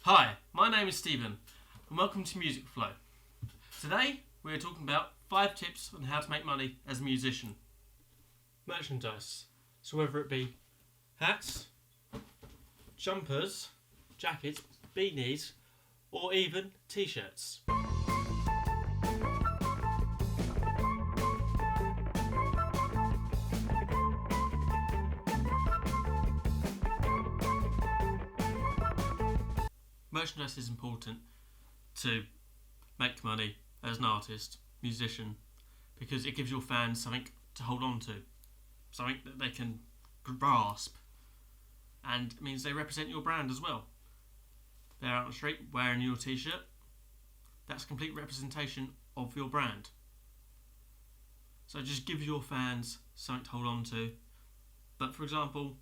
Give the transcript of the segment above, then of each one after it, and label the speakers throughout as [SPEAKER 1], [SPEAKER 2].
[SPEAKER 1] Hi, my name is Stephen and welcome to Music Flow. Today we are talking about 5 tips on how to make money as a musician. Merchandise. So whether it be hats, jumpers, jackets, beanies or even t-shirts. Merchandise is important to make money as an artist, musician, because it gives your fans something to hold on to, something that they can grasp, and it means they represent your brand as well. They're out on the street wearing your t-shirt, that's complete representation of your brand. So it just gives your fans something to hold on to. But for example,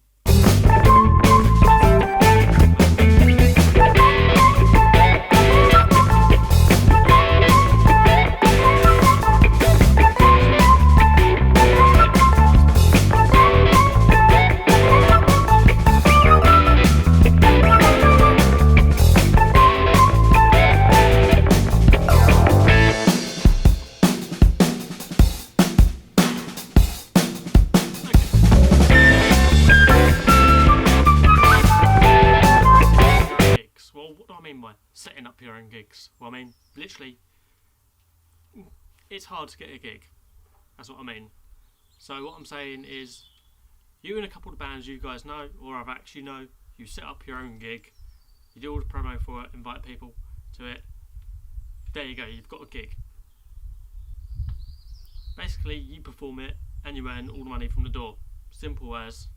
[SPEAKER 1] by setting up your own gigs. Well, I mean, literally, it's hard to get a gig. That's what I mean. So what I'm saying is, you and a couple of bands you guys know, or I've actually know, you set up your own gig, you do all the promo for it, invite people to it. There you go, you've got a gig. Basically, you perform it and you earn all the money from the door. Simple as.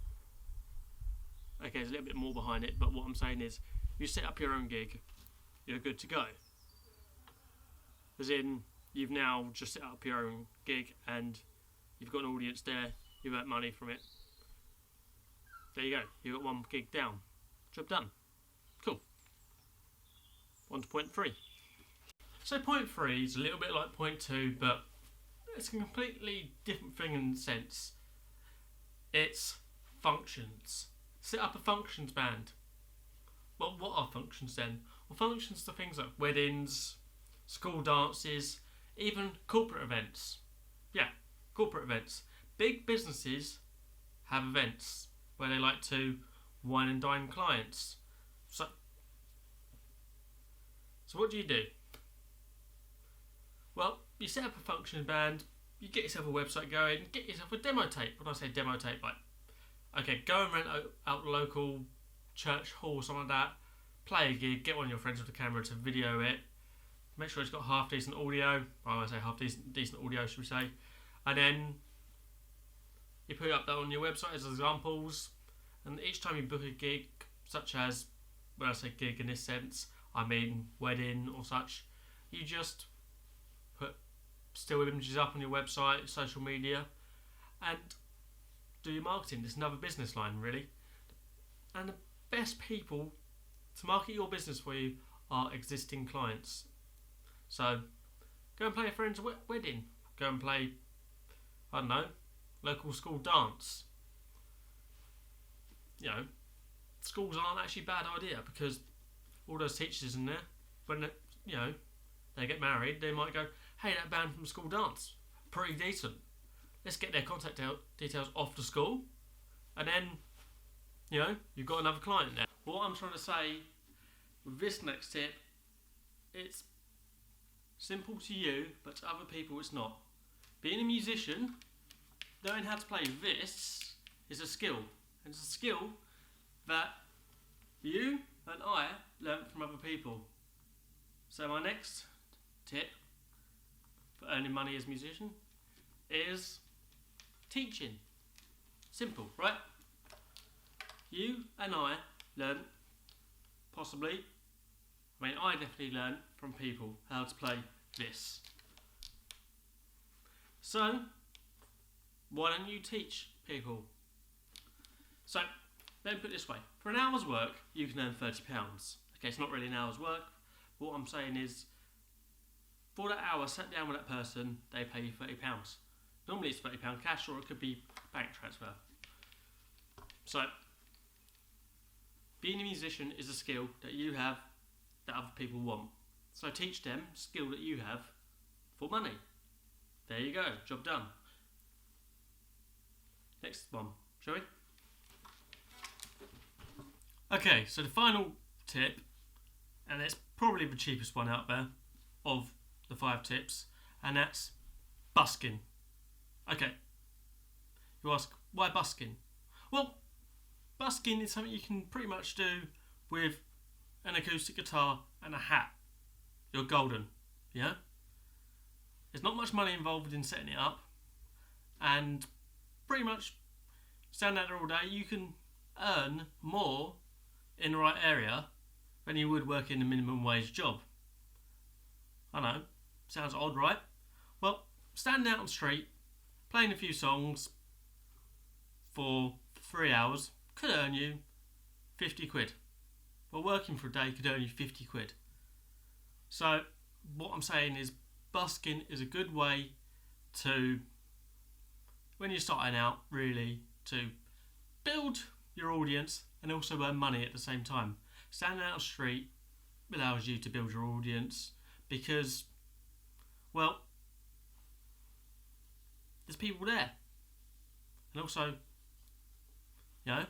[SPEAKER 1] Okay, there's a little bit more behind it, but what I'm saying is, you set up your own gig, you're good to go. As in, you've now just set up your own gig and you've got an audience there, you've earned money from it. There you go, you've got one gig down. Job done. Cool. On to point 3. So point 3 is a little bit like point 2, but it's a completely different thing in a sense. It's functions. Set up a functions band. Well, what are functions then? Well, functions are things like weddings, school dances, even corporate events. Yeah, corporate events. Big businesses have events where they like to wine and dine clients. So what do? Well, you set up a function band, you get yourself a website going, get yourself a demo tape. When I say demo tape, like, okay, go and rent out the local church hall or something like that, play a gig, get one of your friends with a camera to video it, make sure it's got half decent audio, well, I say half decent audio should we say, and then you put up that on your website as examples, and each time you book a gig, such as, when I say gig in this sense, I mean wedding or such, you just put still images up on your website, social media, and do your marketing. It's another business line really, and the best people to market your business for you are existing clients. So go and play a friend's wedding, go and play, I don't know, local school dance. You know, schools aren't actually a bad idea because all those teachers in there, when they get married, they might go, hey, that band from school dance, pretty decent, let's get their contact details off the school, and then you've got another client there. What I'm trying to say with this next tip, it's simple to you, but to other people it's not. Being a musician, knowing how to play this is a skill. And it's a skill that you and I learnt from other people. So my next tip for earning money as a musician is teaching. Simple, right? You and I learn, I definitely learn from people how to play this. So, why don't you teach people? So, let me put it this way. For an hour's work, you can earn £30. Okay, it's not really an hour's work. What I'm saying is, for that hour, sat down with that person, they pay you £30. Normally it's £30 cash, or it could be bank transfer. So, being a musician is a skill that you have that other people want. So teach them a skill that you have for money. There you go, job done. Next one, shall we? Okay, so the final tip, and it's probably the cheapest one out there of the 5 tips, and that's busking. Okay, you ask, why busking? Well, busking is something you can pretty much do with an acoustic guitar and a hat. You're golden, yeah? There's not much money involved in setting it up, and pretty much stand out there all day, you can earn more in the right area than you would working a minimum wage job. I know, sounds odd, right? Well, standing out on the street, playing a few songs for 3 hours could earn you 50 quid. Well, working for a day could earn you 50 quid. So, what I'm saying is, busking is a good way to, when you're starting out, really, to build your audience and also earn money at the same time. Standing out on the street allows you to build your audience because, well, there's people there. And also, you know,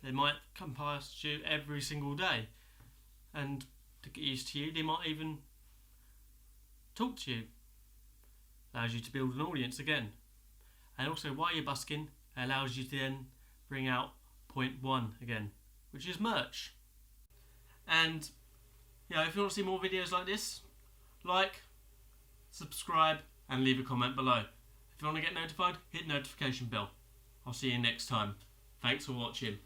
[SPEAKER 1] they might come past you every single day. And to get used to you, they might even talk to you. Allows you to build an audience again. And also, while you're busking, it allows you to then bring out point 1 again, which is merch. And, you know, if you want to see more videos like this, like, subscribe, and leave a comment below. If you want to get notified, hit the notification bell. I'll see you next time. Thanks for watching.